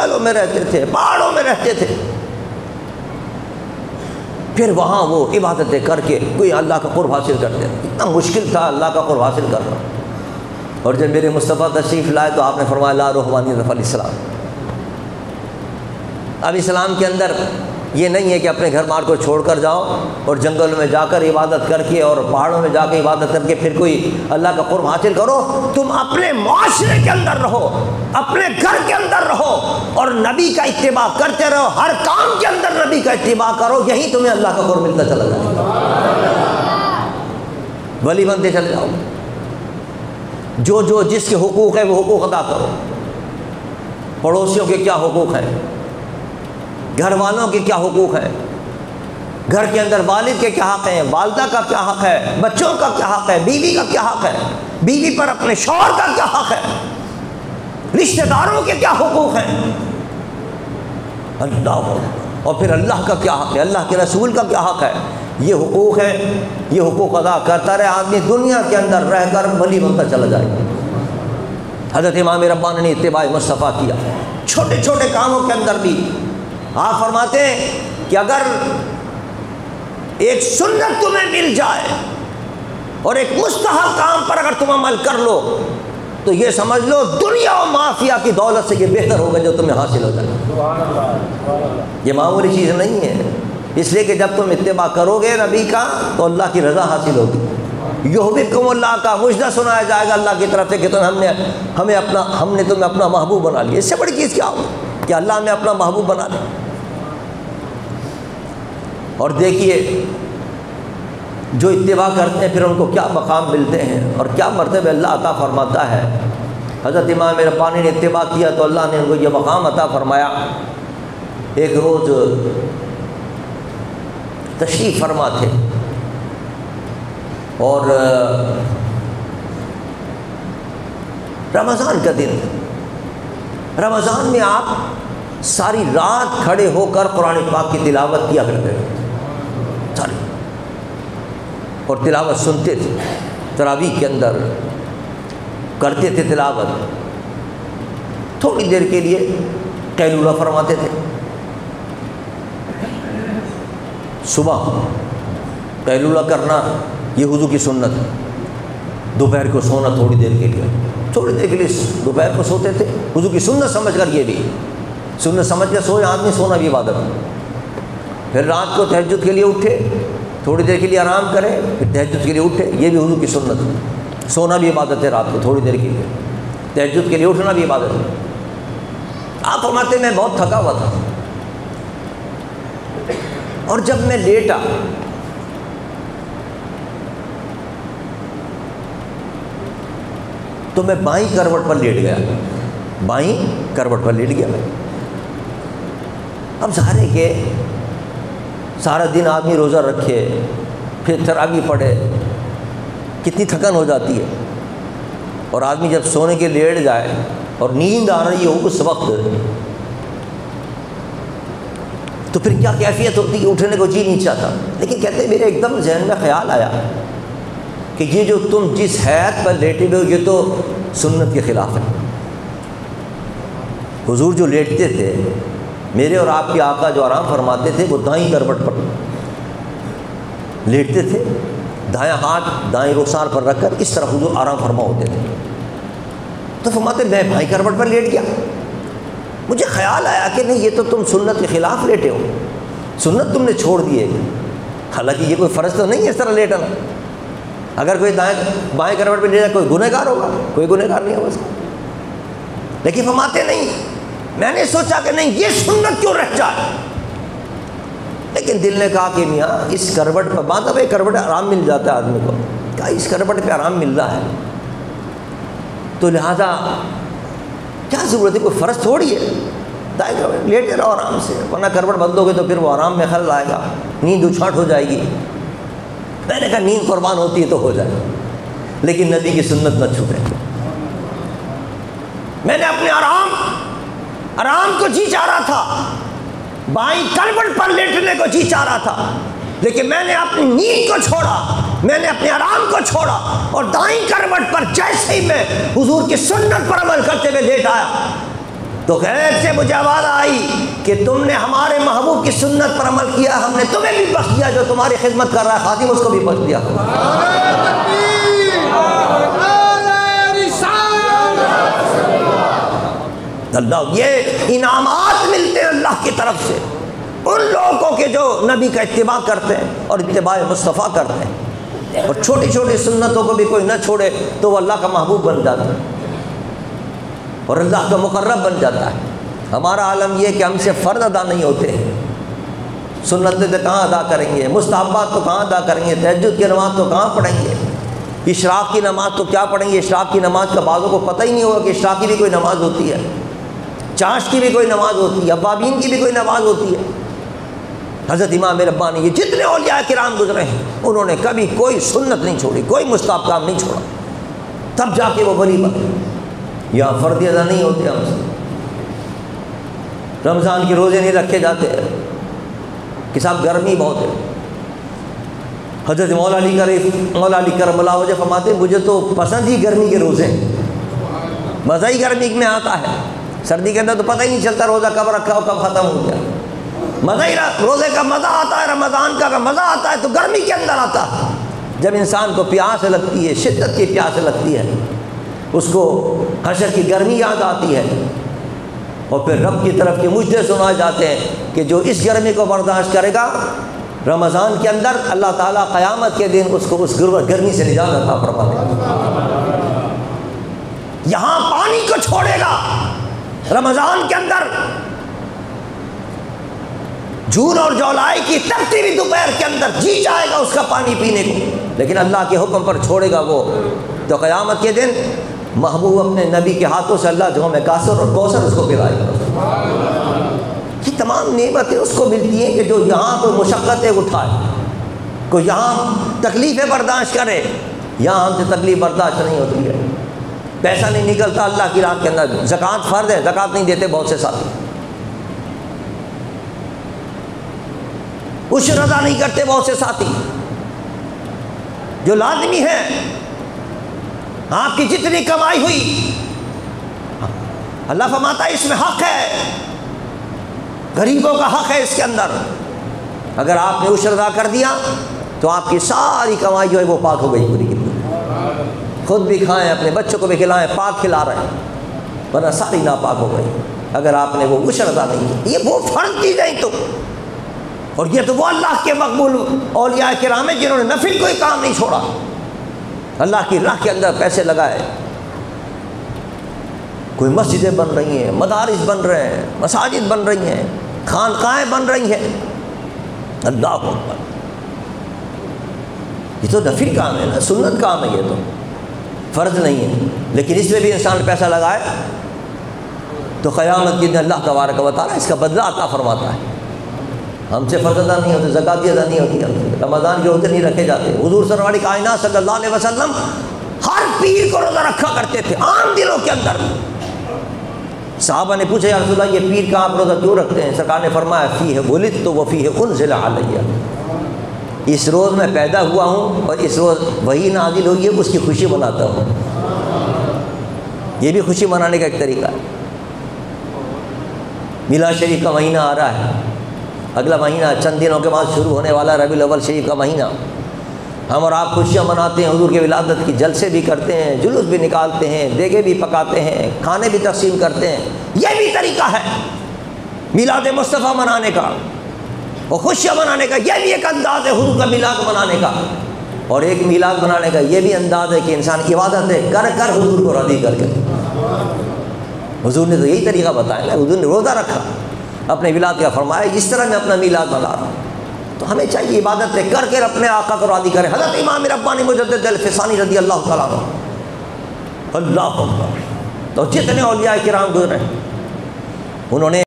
جنگلوں میں رہتے تھے، پہاڑوں میں رہتے تھے، پھر وہاں وہ عبادتیں کر کے کوئی اللہ کا قرب حاصل کرتے ہیں۔ اتنا مشکل تھا اللہ کا قرب حاصل کرنا۔ اور جب میرے مصطفیٰ تشریف لائے تو آپ نے فرمایا لا رحمانیت فی الاسلام۔ اب اسلام کے اندر یہ نہیں ہے کہ اپنے گھر بار کو چھوڑ کر جاؤ اور جنگلوں میں جا کر عبادت کر کے اور پہاڑوں میں جا کے عبادت کر کے پھر کوئی اللہ کا قرب حاصل کرو۔ تم اپنے معاشرے کے اندر رہو، اپنے گھر کے اندر رہو اور نبی کا اتباع کرتے رہو، ہر کام کے اندر نبی کا اتباع کرو، یہی تمہیں اللہ کا قرب ملتا چلا جائے گا، ولی بنتے چلے جاؤ۔ جو جس کے حقوق ہے وہ حقوق ادا کرو۔ پڑوسیوں کے کیا حقوق ہیں، گھر والوں کے کیا حقوق ہیں، گھر کے اندر والد کے کیا حق ہیں، والدہ کا کیا حق ہے، بچوں کا کیا حق ہے، بیوی کا کیا حق ہے، بیوی پر اپنے شوہر کا کیا حق ہے، رشتہ داروں کے کیا حقوق ہیں، اللہ، اور پھر اللہ کا کیا حق ہے، اللہ کے رسول کا کیا حق ہے۔ یہ حقوق ہے، یہ حقوق ادا کرتا رہے آدمی، دنیا کے اندر رہ کر ولی بنتا چلا جائے گا۔ حضرت امام ربانی نے اتباع مصطفیٰ کیا، چھوٹے چھوٹے کاموں کے اندر بھی۔ آپ فرماتے ہیں کہ اگر ایک سنت تمہیں مل جائے اور ایک مستحب کام پر اگر تم عمل کر لو تو یہ سمجھ لو دنیا و مافیا کی دولت سے یہ بہتر ہوگا جو تمہیں حاصل ہو جائے۔ یہ معمولی چیز نہیں ہے، اس لیے کہ جب تم اتباع کرو گے نبی کا تو اللہ کی رضا حاصل ہوگی۔ یحببکم اللہ کا مجدہ سنایا جائے گا اللہ کی طرف سے کہ ہم نے تمہیں اپنا محبوب بنا لیا۔ اس سے بڑی چیز کیا ہو کہ اللہ ہمیں اپنا محبوب بنا لے۔ اور دیکھیے جو اتباع کرتے ہیں پھر ان کو کیا مقام ملتے ہیں اور کیا مرتبہ اللہ عطا فرماتا ہے۔ حضرت امام ربانی نے اتباع کیا تو اللہ نے ان کو یہ مقام عطا فرمایا۔ ایک روز تشریف فرما تھے اور رمضان کا دن، رمضان میں آپ ساری رات کھڑے ہو کر قرآن پاک کی تلاوت کیا کرتے تھے ساری، اور تلاوت سنتے تھے، تراویح کے اندر کرتے تھے تلاوت، تھوڑی دیر کے لیے قیلولہ فرماتے تھے۔ صبح قیلولہ کرنا یہ حضور کی سنت ہے، دوپہر کو سونا تھوڑی دیر کے لیے، تھوڑی دیر کے لیے دوپہر کو سوتے تھے، حضور کی سنت سمجھ کر، یہ بھی سنت سمجھ کر سوئے آدمی، سونا بھی عبادت ہے۔ پھر رات کو تہجد کے لیے اٹھے، تھوڑی دیر کے لیے آرام کرے، پھر تہجد کے لیے اٹھے، یہ بھی حضور کی سنت ہے۔ سونا بھی عبادت ہے، رات کو تھوڑی دیر کے لیے تہجد کے لیے اٹھنا بھی عبادت ہے۔ آپ فرماتے میں بہت تھکا ہوا تھا اور جب میں لیٹا تو میں بائیں کروٹ پر لیٹ گیا، بائیں کروٹ پر لیٹ گیا میں۔ اب ظاہر ہے کہ سارا دن آدمی روزہ رکھے پھر تراویح پڑھے، کتنی تھکن ہو جاتی ہے، اور آدمی جب سونے کے لیٹ جائے اور نیند آ رہی ہو اس وقت تو پھر کیا کیفیت ہوتی ہے، اٹھنے کو جی نہیں چاہتا۔ لیکن کہتے ہیں میرے ایک دم ذہن میں خیال آیا کہ یہ جو تم جس حیت پر لیٹے ہوئے ہو یہ تو سنت کے خلاف ہے۔ حضور جو لیٹتے تھے، میرے اور آپ کے آقا جو آرام فرماتے تھے، وہ دائیں کروٹ پر لیٹتے تھے، دایاں ہاتھ دائیں رخسار پر رکھ کر اس طرح حضور آرام فرما ہوتے تھے۔ تو فرماتے میں بائیں کروٹ پر لیٹ گیا، مجھے خیال آیا کہ نہیں یہ تو تم سنت کے خلاف لیٹے ہو، سنت تم نے چھوڑ دی ہے۔ حالانکہ یہ کوئی فرض تو نہیں ہے اس طرح لیٹنا، اگر کوئی بائیں کروٹ پہ لیٹا کوئی گنہگار ہوگا، کوئی گنہگار نہیں ہوگا اس کا۔ لیکن فرماتے نہیں، میں نے سوچا کہ نہیں یہ سنت کیوں رہ جائے، لیکن دل نے کہا کہ میاں اس کروٹ پر بات ہے، کروٹ آرام مل جاتا ہے آدمی کو، کہا اس کروٹ پہ آرام مل رہا ہے تو لہٰذا کیا ضرورت ہے، کوئی فرض تھوڑی ہے، دائیں کروٹ لیٹے رہو آرام سے، ورنہ کروٹ بدلو گے تو پھر وہ آرام میں خلل آئے گا، نیند اچھاٹ ہو جائے گی۔ میں نے کہا نیند قربان ہوتی ہے تو ہو جائے، لیکن نبی کی سنت نہ چھوٹے۔ میں نے اپنے آرام کو جی چاہ رہا تھا، بائیں کروٹ پر لیٹنے کو جی چاہ رہا تھا، لیکن میں نے اپنی نیند کو چھوڑا، میں نے اپنے آرام کو چھوڑا اور دائیں کروٹ پر جیسے ہی میں حضور کی سنت پر عمل کرتے ہوئے لیٹ آیا، تو غیب سے مجھے آواز آئی کہ تم نے ہمارے محبوب کی سنت پر عمل کیا، ہم نے تمہیں بھی بخش دیا، جو تمہاری خدمت کر رہا ہے خادم اس کو بھی بخش دیا۔ اللہ، یہ انعامات ملتے ہیں اللہ کی طرف سے ان لوگوں کے جو نبی کا اتباع کرتے ہیں اور اتباع مصطفیٰ کرتے ہیں، اور چھوٹی چھوٹی سنتوں کو بھی کوئی نہ چھوڑے تو وہ اللہ کا محبوب بن جاتا ہے اور اللہ کا مقرب بن جاتا ہے۔ ہمارا عالم یہ کہ ہم سے فرض ادا نہیں ہوتے ہیں، سنتیں تو کہاں ادا کریں گے، مستحبات تو کہاں ادا کریں گے، تہجد کی نماز تو کہاں پڑھیں گے، اشراق کی نماز تو کیا پڑھیں گے۔ اشراق کی نماز کا بعضوں کو پتہ ہی نہیں ہوگا کہ اشراق کی بھی کوئی نماز ہوتی ہے، چاش کی بھی کوئی نماز ہوتی ہے، ابابین کی بھی کوئی نماز ہوتی ہے۔ حضرت امام ربانی یہ جتنے اولیاء کرام گزرے ہیں انہوں نے کبھی کوئی سنت نہیں چھوڑی، کوئی مستحب کام نہیں چھوڑا، تب جا کے وہ ولی بنے۔ یہاں فرض ادا نہیں ہوتے ہم سے، رمضان کے روزے نہیں رکھے جاتے کہ صاحب گرمی بہت ہے۔ حضرت مولا علی کرم اللہ وجہ فرماتے ہیں مجھے تو پسند ہی گرمی کے روزے ہیں، مزہ ہی گرمی میں آتا ہے، سردی کے اندر تو پتہ ہی نہیں چلتا روزہ کب رکھا ہو کب ختم ہو گیا، مزہ ہی روزے کا مزہ آتا ہے، رمضان کا مزہ آتا ہے تو گرمی کے اندر آتا ہے، جب انسان کو پیاس لگتی ہے، شدت کی پیاس لگتی ہے، اس کو حشر کی گرمی یاد آتی ہے، اور پھر رب کی طرف کے مجدے سنائے جاتے ہیں کہ جو اس گرمی کو برداشت کرے گا رمضان کے اندر اللہ تعالیٰ قیامت کے دن اس کو اس گرمی سے نجات عطا فرمائے گا۔ یہاں پانی کو چھوڑے گا رمضان کے اندر، جون اور جولائی کی تپتی ہوئی دوپہر کے اندر جی جائے گا اس کا پانی پینے کو، لیکن اللہ کے حکم پر چھوڑے گا وہ تو قیامت کے دن محبوب اپنے نبی کے ہاتھوں سے اللہ جو ہمیں کاثر اور کوثر اس کو پلائے گا۔ یہ تمام نعمتیں اس کو ملتی ہیں کہ جو یہاں کوئی مشقتیں اٹھائے، کوئی یہاں تکلیفیں برداشت کرے، یہاں ہم سے تکلیف برداشت نہیں ہوتی ہے، پیسہ نہیں نکلتا اللہ کی راہ کے اندر، زکوٰۃ فرض ہے زکوٰۃ نہیں دیتے بہت سے ساتھی، عشر ادا نہیں کرتے بہت سے ساتھی، جو لازمی ہے آپ کی جتنی کمائی ہوئی اللہ فرماتا ہے اس میں حق ہے، غریبوں کا حق ہے اس کے اندر، اگر آپ نے عشر ادا کر دیا تو آپ کی ساری کمائی جو ہے وہ پاک ہو گئی پوری کی پوری، خود بھی کھائیں اپنے بچوں کو بھی کھلائیں، پاک کھلا رہے ہیں، ورنہ ساری ناپاک ہو گئی اگر آپ نے وہ عشر ادا نہیں کی۔ یہ وہ فرض کی گئی تو، اور یہ تو وہ اللہ کے مقبول اولیاء کرام ہیں جنہوں نے نفل کوئی کام نہیں چھوڑا، اللہ کی راہ کے اندر پیسے لگائے، کوئی مسجدیں بن رہی ہیں، مدارس بن رہے ہیں، مساجد بن رہی ہیں، خانقاہیں بن رہی ہیں، اللہ اکبر، یہ تو نفل کام ہے نا، سنت کام ہے، یہ تو فرض نہیں ہے، لیکن اس میں بھی انسان پیسہ لگائے تو قیامت کے دن اللہ تبارک و تعالیٰ اس کا بدلہ عطا فرماتا ہے۔ ہم سے فرض ادا نہیں ہوتے، زکوٰۃ ادا نہیں ہوتی، ہم سے رمضان کے روزے نہیں رکھے جاتے۔ حضور سرور کائنات صلی اللہ علیہ وسلم ہر پیر کو روزہ رکھا کرتے تھے عام دنوں کے اندر۔ صحابہ نے پوچھا یا رسول اللہ یہ پیر کا آپ روزہ کیوں رکھتے ہیں؟ سرکار نے فرمایا فیہ ولدت وفیہ انزل علیہ، اس روز میں پیدا ہوا ہوں اور اس روز وہی نازل ہوئی ہے، اس کی خوشی مناتا ہوں۔ یہ بھی خوشی منانے کا ایک طریقہ ہے۔ میلاد شریف کا مہینہ آ رہا ہے، اگلا مہینہ چند دنوں کے بعد شروع ہونے والا ربیع الاول شریف کا مہینہ، ہم اور آپ خوشیاں مناتے ہیں، حضور کی ولادت کی جلسے بھی کرتے ہیں، جلوس بھی نکالتے ہیں، دیگے بھی پکاتے ہیں، کھانے بھی تقسیم کرتے ہیں، یہ بھی طریقہ ہے میلاد مصطفیٰ منانے کا اور خوشیاں منانے کا، یہ بھی ایک انداز ہے حضور کا میلاد منانے کا۔ اور ایک میلاد منانے کا یہ بھی انداز ہے کہ انسان عبادتیں کر کر حضور کو راضی کر کے، حضور نے تو یہی طریقہ بتایا نا، حضور نے روزہ رکھا اپنے میلاد کا، فرمایا اس طرح میں اپنا میلاد منا رہا ہوں، تو ہمیں چاہیے عبادتیں کر کے اپنے آقا کو راضی کریں۔ حضرت امام ربانی مجدد الفسانی رضی اللہ تعالیٰ عنہ، اللہ اکبر، تو جتنے اولیاء کرام گزرے انہوں نے